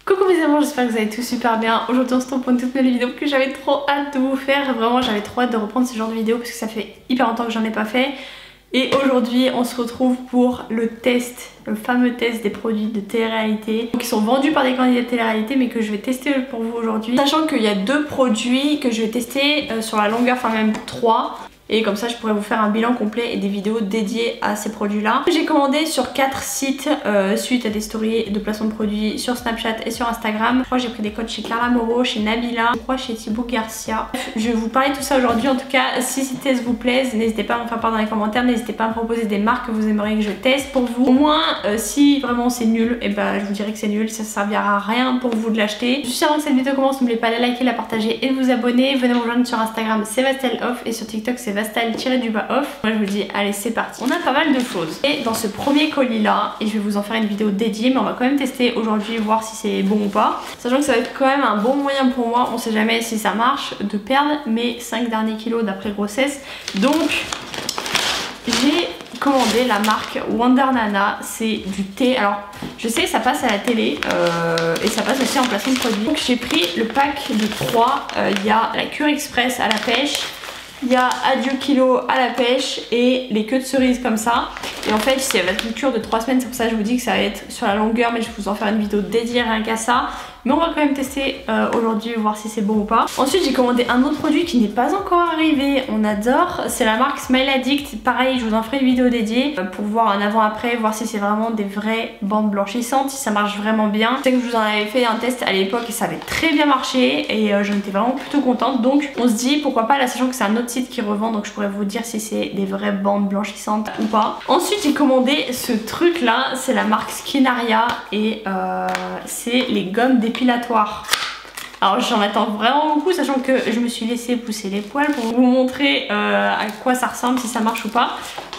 Coucou mes amours, j'espère que vous allez tous super bien. Aujourd'hui on se retrouve pour une toute nouvelle vidéo que j'avais trop hâte de vous faire. Vraiment j'avais trop hâte de reprendre ce genre de vidéo parce que ça fait hyper longtemps que j'en ai pas fait. Et aujourd'hui on se retrouve pour le test, le fameux test des produits de télé-réalité qui sont vendus par des candidats de télé-réalité mais que je vais tester pour vous aujourd'hui. Sachant qu'il y a 2 produits que je vais tester sur la longueur, enfin même 3. Et comme ça je pourrais vous faire un bilan complet et des vidéos dédiées à ces produits là. J'ai commandé sur 4 sites suite à des stories de placement de produits sur Snapchat et sur Instagram. Je crois que j'ai pris des codes chez Carla Moreau, chez Nabila, je crois chez Thibaut Garcia. Je vais vous parler de tout ça aujourd'hui. En tout cas si ces tests vous plaisent, n'hésitez pas à me faire part dans les commentaires, n'hésitez pas à me proposer des marques que vous aimeriez que je teste pour vous. Au moins si vraiment c'est nul, et ben je vous dirai que c'est nul, ça servira à rien pour vous de l'acheter. Juste avant que cette vidéo commence, n'oubliez pas de liker, la partager et de vous abonner. Venez me rejoindre sur Instagram, c'est VastelOff, et sur TikTok c'est Vastal-off. Moi je vous dis allez c'est parti. On a pas mal de choses et dans ce premier colis là, et je vais vous en faire une vidéo dédiée, mais on va quand même tester aujourd'hui, voir si c'est bon ou pas, sachant que ça va être quand même un bon moyen pour moi, on sait jamais si ça marche, de perdre mes 5 derniers kilos d'après grossesse. Donc j'ai commandé la marque Wonder Nana, c'est du thé. Alors je sais ça passe à la télé et ça passe aussi en placement de produit. Donc j'ai pris le pack de 3, il y a la cure express à la pêche, il y a adieu kilo à la pêche et les queues de cerise comme ça. Et en fait ça va être une cure de 3 semaines, c'est pour ça que je vous dis que ça va être sur la longueur, mais je vais vous en faire une vidéo dédiée rien qu'à ça. Mais on va quand même tester aujourd'hui, voir si c'est bon ou pas. Ensuite j'ai commandé un autre produit qui n'est pas encore arrivé, on adore, c'est la marque Smile Addict. Pareil je vous en ferai une vidéo dédiée pour voir un avant après, voir si c'est vraiment des vraies bandes blanchissantes, si ça marche vraiment bien. Je sais que je vous en avais fait un test à l'époque et ça avait très bien marché et j'en étais vraiment plutôt contente. Donc on se dit pourquoi pas là, sachant que c'est un autre site qui revend, donc je pourrais vous dire si c'est des vraies bandes blanchissantes ou pas. Ensuite j'ai commandé ce truc là, c'est la marque Skinaria et c'est les gommes dépilatoire. Alors j'en attends vraiment beaucoup, sachant que je me suis laissé pousser les poils pour vous montrer à quoi ça ressemble, si ça marche ou pas.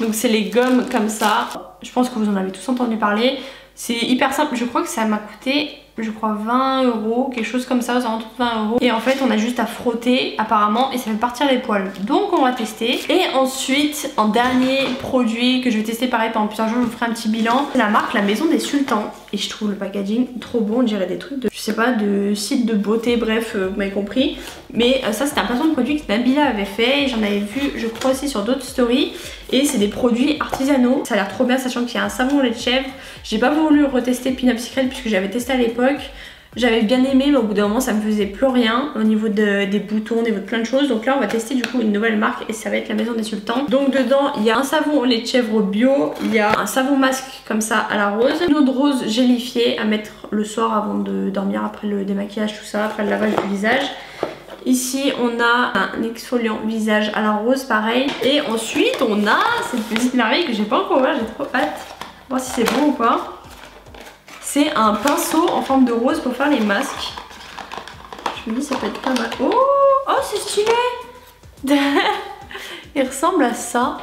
Donc c'est les gommes comme ça, je pense que vous en avez tous entendu parler. C'est hyper simple, je crois que ça m'a coûté, je crois 20 €, quelque chose comme ça, aux alentours de 20 €. Et en fait on a juste à frotter apparemment et ça fait partir les poils. Donc on va tester. Et ensuite en dernier produit que je vais tester pareil pendant plusieurs jours, je vous ferai un petit bilan. C'est la marque La Maison des Sultans. Et je trouve le packaging trop bon, on dirait des trucs de, je sais pas, de site de beauté, bref, vous m'avez compris. Mais ça c'était un placement de produit que Nabila avait fait, j'en avais vu je crois aussi sur d'autres stories. Et c'est des produits artisanaux, ça a l'air trop bien, sachant qu'il y a un savon au lait de chèvre. J'ai pas voulu retester Pin Up Secret puisque j'avais testé à l'époque. J'avais bien aimé, mais au bout d'un moment ça me faisait plus rien au niveau des boutons, au niveau de plein de choses. Donc là on va tester du coup une nouvelle marque et ça va être La Maison des Sultans. Donc dedans il y a un savon au lait de chèvre bio, il y a un savon masque comme ça à la rose, une eau de rose gélifiée à mettre le soir avant de dormir, après le démaquillage tout ça, après le lavage du visage. Ici on a un exfoliant visage à la rose pareil. Et ensuite on a cette petite merveille que j'ai pas encore ouvert, j'ai trop hâte de voir si c'est bon ou pas. C'est un pinceau en forme de rose pour faire les masques. Je me dis ça peut être pas mal. Oh, oh c'est stylé. Il ressemble à ça.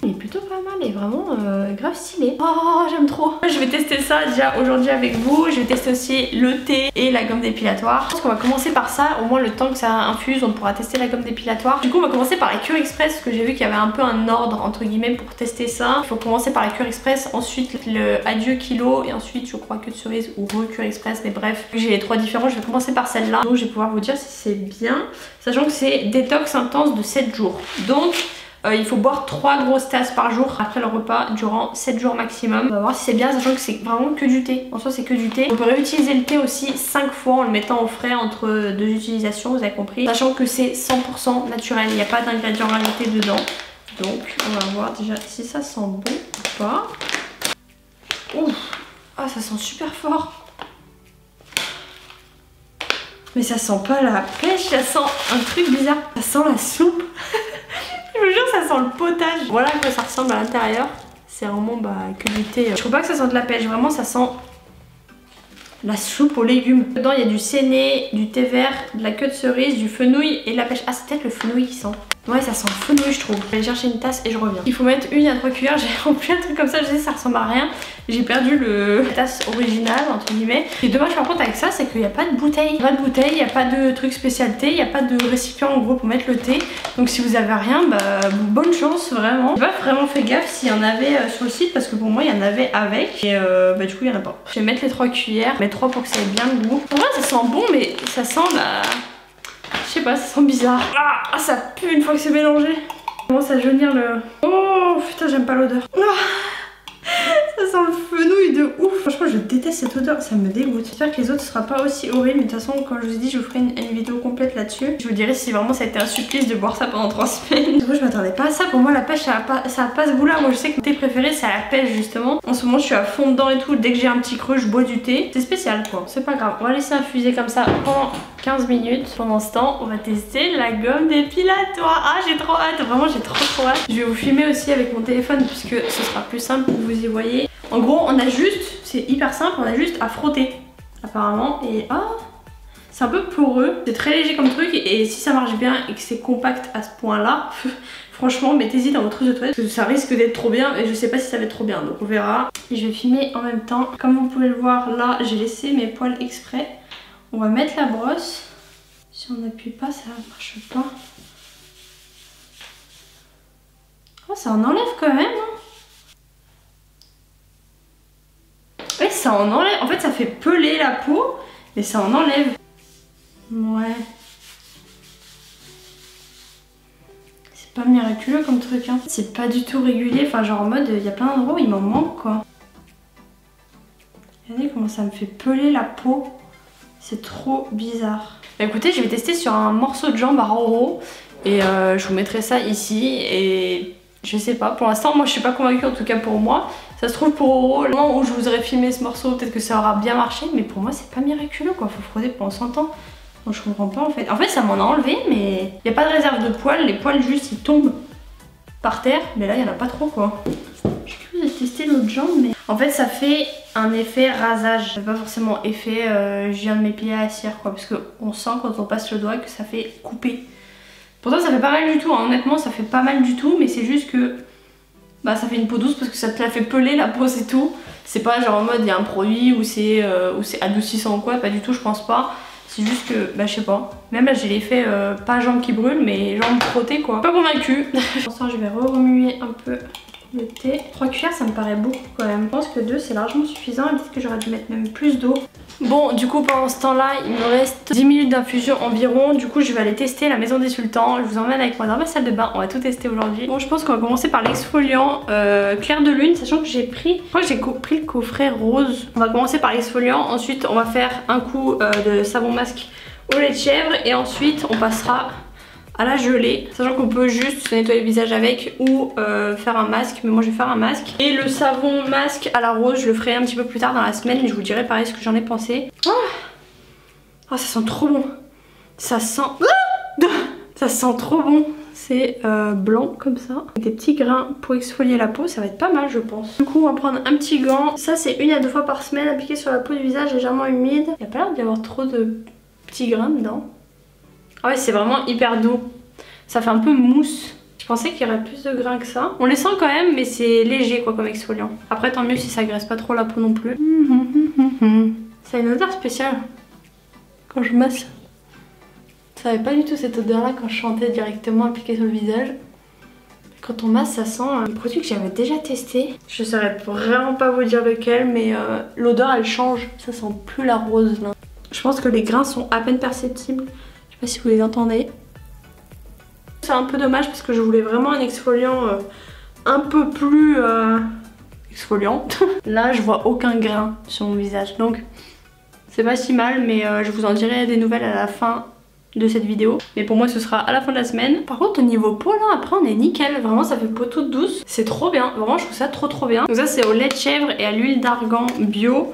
Il est plutôt pas mal et vraiment grave stylé. Oh j'aime trop. Je vais tester ça déjà aujourd'hui avec vous. Je vais tester aussi le thé et la gomme dépilatoire. Je pense qu'on va commencer par ça. Au moins le temps que ça infuse on pourra tester la gomme dépilatoire. Du coup on va commencer par la cure express parce que j'ai vu qu'il y avait un peu un ordre entre guillemets pour tester ça. Il faut commencer par la cure express, ensuite le adieu kilo et ensuite je crois que de cerise ou cure express. Mais bref, j'ai les 3 différents, je vais commencer par celle-là. Donc je vais pouvoir vous dire si c'est bien. Sachant que c'est détox intense de 7 jours. Donc il faut boire 3 grosses tasses par jour après le repas durant 7 jours maximum. On va voir si c'est bien, sachant que c'est vraiment que du thé. En soi c'est que du thé. On peut réutiliser le thé aussi 5 fois en le mettant au frais entre 2 utilisations, vous avez compris. Sachant que c'est 100% naturel, il n'y a pas d'ingrédients rajoutés dedans. Donc on va voir déjà si ça sent bon ou pas. Ouf, ah ça sent super fort. Mais ça sent pas la pêche, ça sent un truc bizarre. Ça sent la soupe. Je vous jure ça sent le potage. Voilà à quoi ça ressemble à l'intérieur. C'est vraiment que du thé. Je trouve pas que ça sente la pêche, vraiment ça sent la soupe aux légumes. Dedans il y a du séné, du thé vert, de la queue de cerise, du fenouil et de la pêche. Ah c'est peut-être le fenouil qui sent. Ouais ça sent le fenouil je trouve. Je vais aller chercher une tasse et je reviens. Il faut mettre 1 à 3 cuillères, j'ai rempli un truc comme ça, je sais ça ressemble à rien. J'ai perdu la tasse originale entre guillemets. Et dommage par contre avec ça, c'est qu'il n'y a pas de bouteille. Pas de bouteille, il n'y a pas de truc spécialité, il n'y a pas de récipient en gros pour mettre le thé. Donc si vous avez rien, bah bonne chance vraiment. J'ai pas vraiment fait gaffe s'il y en avait sur le site parce que pour moi il y en avait avec. Et bah du coup il y en a pas. Je vais mettre les 3 cuillères, mais 3 pour que ça ait bien le goût. En vrai ça sent bon mais ça sent je sais pas, ça sent bizarre. Ah ça pue une fois que c'est mélangé. Ça commence à jaunir le... Oh putain j'aime pas l'odeur. Ça sent le fenouil de ouf. Franchement je déteste cette odeur, ça me dégoûte. J'espère que les autres ne sera pas aussi horrible. Mais de toute façon comme je vous ai dit je vous ferai une vidéo complète là-dessus. Je vous dirai si vraiment ça a été un supplice de boire ça pendant 3 semaines. Du coup je m'attendais pas à ça. Pour moi la pêche ça a pas ce goût là. Moi je sais que mon thé préféré c'est à la pêche justement. En ce moment je suis à fond dedans et tout. Dès que j'ai un petit creux je bois du thé. C'est spécial quoi, c'est pas grave. On va laisser infuser comme ça pendant 15 minutes. Pendant ce temps on va tester la gomme dépilatoire. Ah j'ai trop hâte, vraiment j'ai trop hâte. Je vais vous filmer aussi avec mon téléphone puisque ce sera plus simple pour que vous y voyez. En gros on a juste, c'est hyper simple, on a juste à frotter apparemment et c'est un peu poreux, c'est très léger comme truc et si ça marche bien et que c'est compact à ce point là, franchement mettez-y dans votre trousse de toilette parce que ça risque d'être trop bien et je sais pas si ça va être trop bien donc on verra. Et je vais filmer en même temps, comme vous pouvez le voir là j'ai laissé mes poils exprès. On va mettre la brosse, si on n'appuie pas ça marche pas. Oh ça en enlève quand même hein. Ouais, ça en enlève. En fait, ça fait peler la peau, mais ça en enlève. Ouais. C'est pas miraculeux comme truc, hein. C'est pas du tout régulier. Enfin, genre en mode, il y a plein d'endroits où il m'en manque, quoi. Regardez comment ça me fait peler la peau. C'est trop bizarre. Bah, écoutez, je vais tester sur un morceau de jambe à Roro. Et je vous mettrai ça ici. Et je sais pas, pour l'instant, moi je suis pas convaincue, en tout cas pour moi. Ça se trouve pour Roro, le moment où je vous aurais filmé ce morceau, peut-être que ça aura bien marché, mais pour moi c'est pas miraculeux quoi, faut frotter pendant 100 ans. Donc je comprends pas en fait. En fait ça m'en a enlevé mais il n'y a pas de réserve de poils, les poils juste ils tombent par terre, mais là il y en a pas trop quoi. Je sais que vous avez testé l'autre jambe mais... En fait ça fait un effet rasage, c'est pas forcément effet je viens de m'épiler à la cire quoi, parce qu'on sent quand on passe le doigt que ça fait couper. Pourtant ça fait pas mal du tout, hein. Honnêtement ça fait pas mal du tout, mais c'est juste que... Bah ça fait une peau douce parce que ça te la fait peler la peau c'est tout. C'est pas genre en mode il y a un produit où c'est adoucissant ou quoi, pas du tout je pense pas. C'est juste que bah je sais pas. Même là j'ai l'effet pas jambes qui brûlent mais jambes frottées quoi. Pas convaincue. Pour ça je vais remuer un peu le thé. 3 cuillères ça me paraît beaucoup quand même. Je pense que 2 c'est largement suffisant et peut-être que j'aurais dû mettre même plus d'eau. Bon du coup pendant ce temps là il me reste 10 minutes d'infusion environ. Du coup je vais aller tester la maison des sultans. Je vous emmène avec moi dans ma salle de bain. On va tout tester aujourd'hui. Bon je pense qu'on va commencer par l'exfoliant clair de lune. Sachant que j'ai pris, je crois que j'ai pris le coffret rose. On va commencer par l'exfoliant. Ensuite on va faire un coup de savon masque au lait de chèvre. Et ensuite on passera à la gelée, sachant qu'on peut juste se nettoyer le visage avec ou faire un masque, mais moi je vais faire un masque. Et le savon masque à la rose je le ferai un petit peu plus tard dans la semaine et je vous dirai pareil ce que j'en ai pensé. Oh ça sent trop bon, ça sent ça sent trop bon. C'est blanc comme ça, avec des petits grains pour exfolier la peau, ça va être pas mal je pense. Du coup on va prendre un petit gant, ça c'est 1 à 2 fois par semaine, appliqué sur la peau du visage légèrement humide. Il n'y a pas l'air d'y avoir trop de petits grains dedans. Ah ouais c'est vraiment hyper doux, ça fait un peu mousse. Je pensais qu'il y aurait plus de grains que ça. On les sent quand même mais c'est léger quoi comme exfoliant. Après tant mieux si ça graisse pas trop la peau non plus. Ça a une odeur spéciale quand je masse. Ça avait pas du tout cette odeur là quand je chantais directement appliquée sur le visage. Quand on masse ça sent un produit que j'avais déjà testé. Je saurais vraiment pas vous dire lequel mais l'odeur elle change. Ça sent plus la rose là. Je pense que les grains sont à peine perceptibles. Je sais pas si vous les entendez. C'est un peu dommage parce que je voulais vraiment un exfoliant un peu plus exfoliant. Là je vois aucun grain sur mon visage donc c'est pas si mal mais je vous en dirai des nouvelles à la fin de cette vidéo. Mais pour moi ce sera à la fin de la semaine. Par contre au niveau peau là après on est nickel. Vraiment ça fait peau toute douce. C'est trop bien. Vraiment je trouve ça trop bien. Donc ça c'est au lait de chèvre et à l'huile d'argan bio.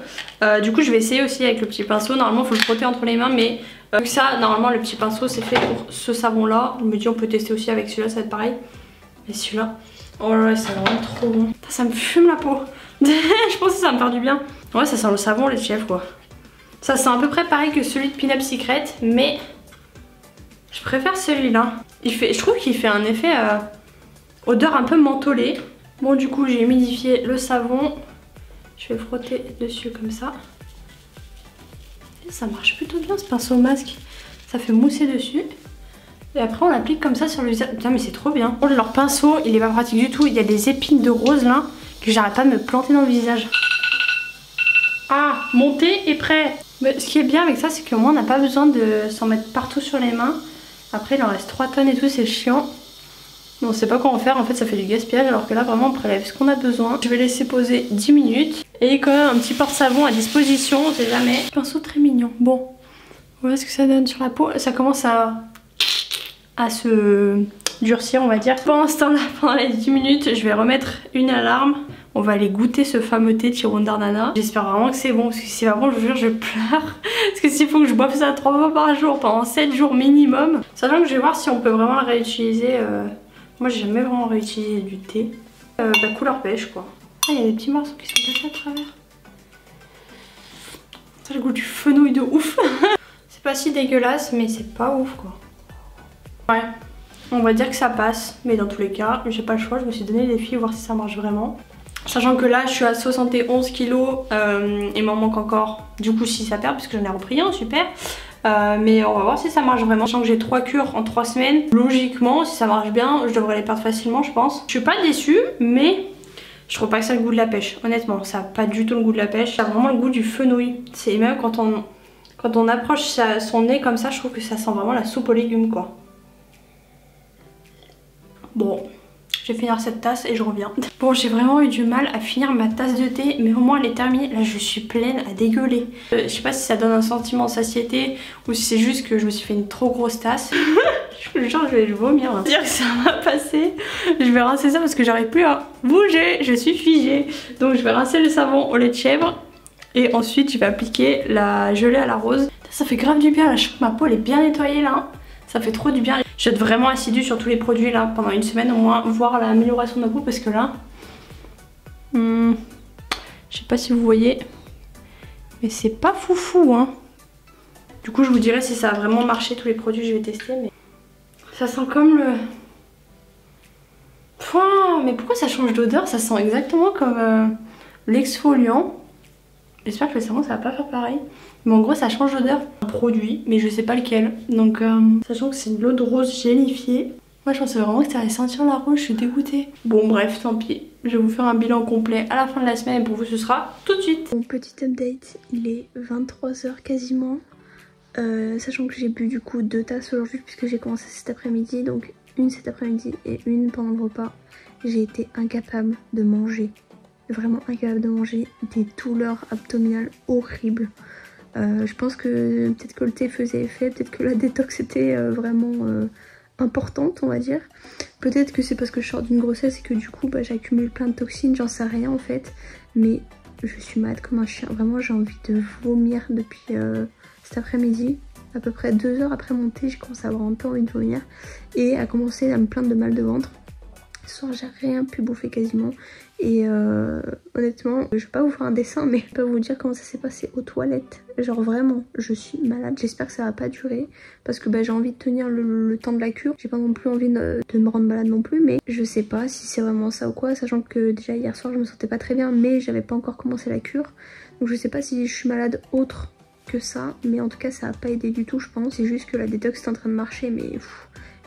Du coup je vais essayer aussi avec le petit pinceau. Normalement il faut le frotter entre les mains mais ça normalement le petit pinceau c'est fait pour ce savon là. Je me dis on peut tester aussi avec celui-là, ça va être pareil. Mais celui-là, oh là là c'est vraiment trop bon. Ça me fume la peau. Je pense que ça va me faire du bien. Ouais ça sent le savon lait de chèvre quoi. Ça sent à peu près pareil que celui de Pin Up Secret mais je préfère celui-là. Je trouve qu'il fait un effet odeur un peu mentholée. Bon du coup j'ai humidifié le savon. Je vais frotter dessus comme ça. Et ça marche plutôt bien ce pinceau masque. Ça fait mousser dessus. Et après on l'applique comme ça sur le visage. Putain mais c'est trop bien. Leur pinceau il est pas pratique du tout. Il y a des épines de rose là que j'arrête pas de me planter dans le visage. Ah, monté et prêt. Mais ce qui est bien avec ça c'est qu'au moins on n'a pas besoin de s'en mettre partout sur les mains. Après il en reste 3 tonnes et tout, c'est chiant. Mais on sait pas quoi en faire, en fait ça fait du gaspillage alors que là vraiment on prélève ce qu'on a besoin. Je vais laisser poser 10 minutes. Et quand même un petit porte-savon à disposition, on sait jamais. Pinceau très mignon. Bon, voilà ce que ça donne sur la peau. Ça commence à se durcir on va dire. Pendant ce temps là, pendant les 10 minutes, je vais remettre une alarme. On va aller goûter ce fameux thé de chez Wonder Nana. J'espère vraiment que c'est bon parce que si c'est pas bon je vous jure je pleure. Parce que s'il faut que je boive ça 3 fois par jour pendant 7 jours minimum. Sachant que je vais voir si on peut vraiment le réutiliser. Moi j'ai jamais vraiment réutilisé du thé. Couleur pêche quoi. Ah il y a des petits morceaux qui sont passés à travers. Ça a le goût du fenouil de ouf. C'est pas si dégueulasse mais c'est pas ouf quoi. Ouais. On va dire que ça passe, mais dans tous les cas, j'ai pas le choix, je me suis donné le défi, voir si ça marche vraiment. Sachant que là, je suis à 71 kg, il m'en manque encore, du coup 6 à perdre, puisque j'en ai repris un, super. Mais on va voir si ça marche vraiment. Sachant que j'ai 3 cures en 3 semaines, logiquement, si ça marche bien, je devrais les perdre facilement, je pense. Je suis pas déçue, mais je trouve pas que ça a le goût de la pêche, honnêtement. Ça a pas du tout le goût de la pêche, ça a vraiment le goût du fenouil. C'est même quand on approche son nez comme ça, je trouve que ça sent vraiment la soupe aux légumes, quoi. Bon, je vais finir cette tasse et je reviens. Bon, j'ai vraiment eu du mal à finir ma tasse de thé, mais au moins elle est terminée. Là, je suis pleine à dégueuler. Je sais pas si ça donne un sentiment de satiété ou si c'est juste que je me suis fait une trop grosse tasse. Je vous jure, je vais vomir. Hein. Dire que ça va passer. Je vais rincer ça parce que j'arrive plus à bouger. Je suis figée. Donc, je vais rincer le savon au lait de chèvre. Et ensuite, je vais appliquer la gelée à la rose. Ça fait grave du bien. Là, je trouve que ma peau elle est bien nettoyée là. Ça fait trop du bien. Je vais être vraiment assidue sur tous les produits là pendant une semaine au moins, voir l'amélioration de ma peau parce que là, je sais pas si vous voyez, mais c'est pas foufou hein. Du coup je vous dirai si ça a vraiment marché tous les produits que je vais tester, mais ça sent comme le... Pouah, mais pourquoi ça change d'odeur? Ça sent exactement comme l'exfoliant. J'espère que le savon ça va pas faire pareil. Mais en gros ça change d'odeur. Un produit, mais je sais pas lequel. Donc sachant que c'est de l'eau de rose gélifiée. Moi je pensais vraiment que ça allait sentir la rose, je suis dégoûtée. Bon bref, tant pis. Je vais vous faire un bilan complet à la fin de la semaine et pour vous ce sera tout de suite. Bon, petit update, il est 23 h quasiment. Sachant que j'ai bu du coup 2 tasses aujourd'hui puisque j'ai commencé cet après-midi. Donc une cet après-midi et une pendant le repas. J'ai été incapable de manger. Vraiment incapable de manger, des douleurs abdominales horribles. Je pense que peut-être que le thé faisait effet, peut-être que la détox était vraiment importante on va dire. Peut-être que c'est parce que je sors d'une grossesse et que du coup j'accumule plein de toxines, j'en sais rien en fait. Mais je suis malade comme un chien, vraiment j'ai envie de vomir depuis cet après-midi. À peu près 2 heures après mon thé, j'ai commencé à avoir un peu envie de vomir et à commencer à me plaindre de mal de ventre. Ce soir j'ai rien pu bouffer quasiment et honnêtement je vais pas vous faire un dessin mais je peux vous dire comment ça s'est passé aux toilettes. Genre vraiment je suis malade, j'espère que ça va pas durer parce que j'ai envie de tenir le temps de la cure. J'ai pas non plus envie de me rendre malade non plus, mais je sais pas si c'est vraiment ça ou quoi, sachant que déjà hier soir je me sentais pas très bien mais j'avais pas encore commencé la cure. Donc je sais pas si je suis malade autre que ça, mais en tout cas ça a pas aidé du tout je pense. C'est juste que la détox est en train de marcher mais...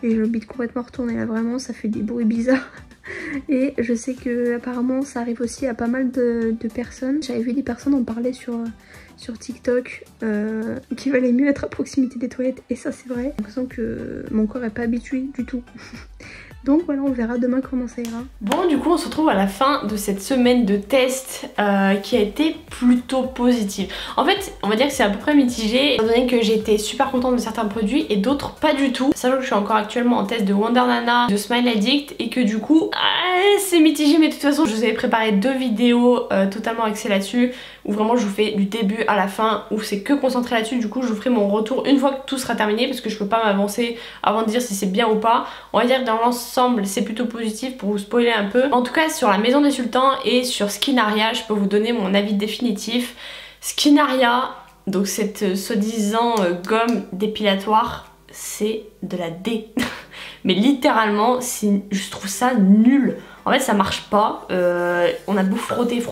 Et j'ai le bide complètement retourné là, vraiment ça fait des bruits bizarres. Et je sais que apparemment ça arrive aussi à pas mal de personnes. J'avais vu des personnes en parler sur TikTok qu'il valait mieux être à proximité des toilettes. Et ça c'est vrai. J'ai l'impression que mon corps est pas habitué du tout. Donc voilà, on verra demain comment ça ira. Bon, du coup on se retrouve à la fin de cette semaine de test qui a été plutôt positive. En fait, on va dire que c'est à peu près mitigé, étant donné que j'ai été super contente de certains produits et d'autres pas du tout. Sachant que je suis encore actuellement en test de Wonder Nana, de Smile Addict et que du coup, c'est mitigé. Mais de toute façon, je vous avais préparé 2 vidéos totalement axées là-dessus, où vraiment je vous fais du début à la fin, où c'est que concentré là-dessus. Du coup, je vous ferai mon retour une fois que tout sera terminé, parce que je peux pas m'avancer avant de dire si c'est bien ou pas. On va dire que dans l'ensemble, c'est plutôt positif pour vous spoiler un peu. En tout cas sur la Maison des Sultans et sur Skinaria, je peux vous donner mon avis définitif. Skinaria, donc cette soi-disant gomme dépilatoire, c'est de la D. Mais littéralement, je trouve ça nul. En fait ça marche pas, on a beau frotter,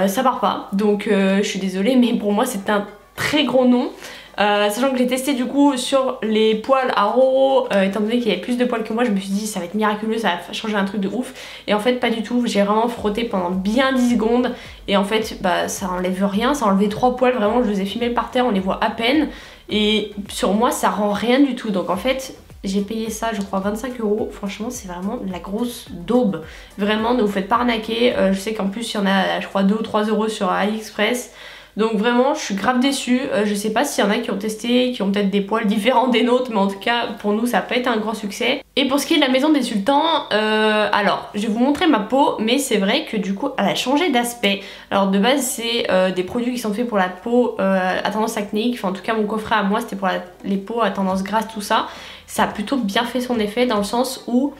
ça part pas. Donc je suis désolée mais pour moi c'est un très gros non. Sachant que j'ai testé du coup sur les poils à Roro, étant donné qu'il y avait plus de poils que moi, je me suis dit ça va être miraculeux, ça va changer un truc de ouf. Et en fait pas du tout, j'ai vraiment frotté pendant bien 10 secondes et en fait bah ça enlève rien, ça a enlevé 3 poils, vraiment je les ai filmés par terre, on les voit à peine. Et sur moi ça rend rien du tout, donc en fait j'ai payé ça je crois 25 €, franchement c'est vraiment de la grosse daube. Vraiment ne vous faites pas arnaquer, je sais qu'en plus il y en a je crois 2 ou 3 € sur AliExpress. Donc vraiment je suis grave déçue, je sais pas s'il y en a qui ont testé, qui ont peut-être des poils différents des nôtres, mais en tout cas pour nous ça n'a pas été un grand succès. Et pour ce qui est de la maison des sultans, alors je vais vous montrer ma peau, mais c'est vrai que du coup elle a changé d'aspect. Alors de base c'est des produits qui sont faits pour la peau à tendance acnéique, enfin en tout cas mon coffret à moi c'était pour les peaux à tendance grasse tout ça. Ça a plutôt bien fait son effet dans le sens où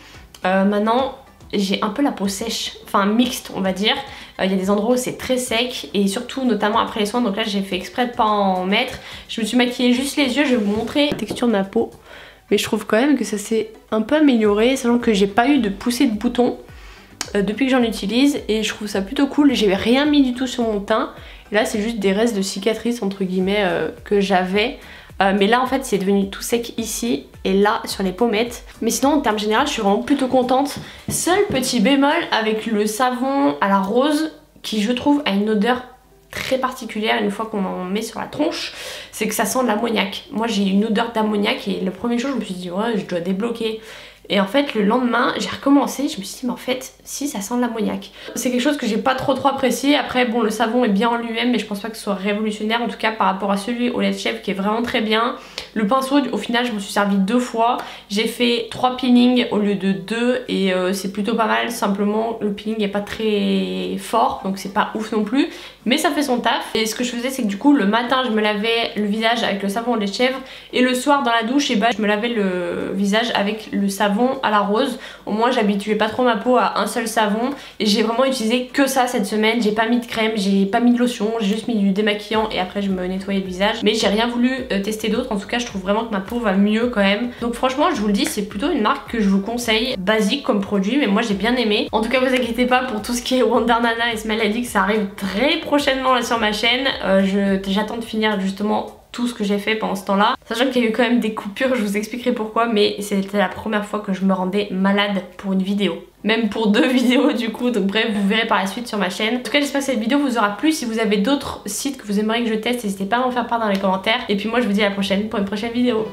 maintenant j'ai un peu la peau sèche, enfin mixte on va dire. Il y a des endroits où c'est très sec et surtout notamment après les soins, donc là j'ai fait exprès de pas en mettre. Je me suis maquillée juste les yeux, je vais vous montrer la texture de ma peau. Mais je trouve quand même que ça s'est un peu amélioré, sachant que j'ai pas eu de poussée de boutons depuis que j'en utilise et je trouve ça plutôt cool. J'ai rien mis du tout sur mon teint et là c'est juste des restes de cicatrices entre guillemets que j'avais. Mais là en fait c'est devenu tout sec ici et là sur les pommettes. Mais sinon en termes généraux je suis vraiment plutôt contente. Seul petit bémol avec le savon à la rose qui je trouve a une odeur très particulière une fois qu'on en met sur la tronche, c'est que ça sent l'ammoniac. Moi j'ai une odeur d'ammoniac et le premier jour je me suis dit ouais je dois débloquer. Et en fait le lendemain j'ai recommencé, je me suis dit mais en fait si ça sent l'ammoniac. C'est quelque chose que j'ai pas trop apprécié. Après bon le savon est bien en lui-même mais je pense pas que ce soit révolutionnaire en tout cas par rapport à celui au lait de chèvre qui est vraiment très bien. Le pinceau au final je me suis servi 2 fois. J'ai fait 3 peelings au lieu de 2 et c'est plutôt pas mal. Simplement le peeling est pas très fort donc c'est pas ouf non plus. Mais ça fait son taf. Et ce que je faisais c'est que du coup le matin je me lavais le visage avec le savon au lait de chèvre et le soir dans la douche et bah, je me lavais le visage avec le savon à la rose. Au moins j'habituais pas trop ma peau à un seul savon et j'ai vraiment utilisé que ça cette semaine. J'ai pas mis de crème, j'ai pas mis de lotion, j'ai juste mis du démaquillant et après je me nettoyais le visage. Mais j'ai rien voulu tester d'autre, en tout cas je trouve vraiment que ma peau va mieux quand même. Donc franchement je vous le dis c'est plutôt une marque que je vous conseille, basique comme produit mais moi j'ai bien aimé. En tout cas vous inquiétez pas pour tout ce qui est Wonder Nana et Smile Addict, ça arrive très prochainement là sur ma chaîne. J'attends de finir justement tout ce que j'ai fait pendant ce temps là, sachant qu'il y a eu quand même des coupures, je vous expliquerai pourquoi, mais c'était la première fois que je me rendais malade pour une vidéo, même pour 2 vidéos du coup, donc bref vous verrez par la suite sur ma chaîne. En tout cas j'espère que cette vidéo vous aura plu. Si vous avez d'autres sites que vous aimeriez que je teste, n'hésitez pas à m'en faire part dans les commentaires et puis moi je vous dis à la prochaine pour une prochaine vidéo.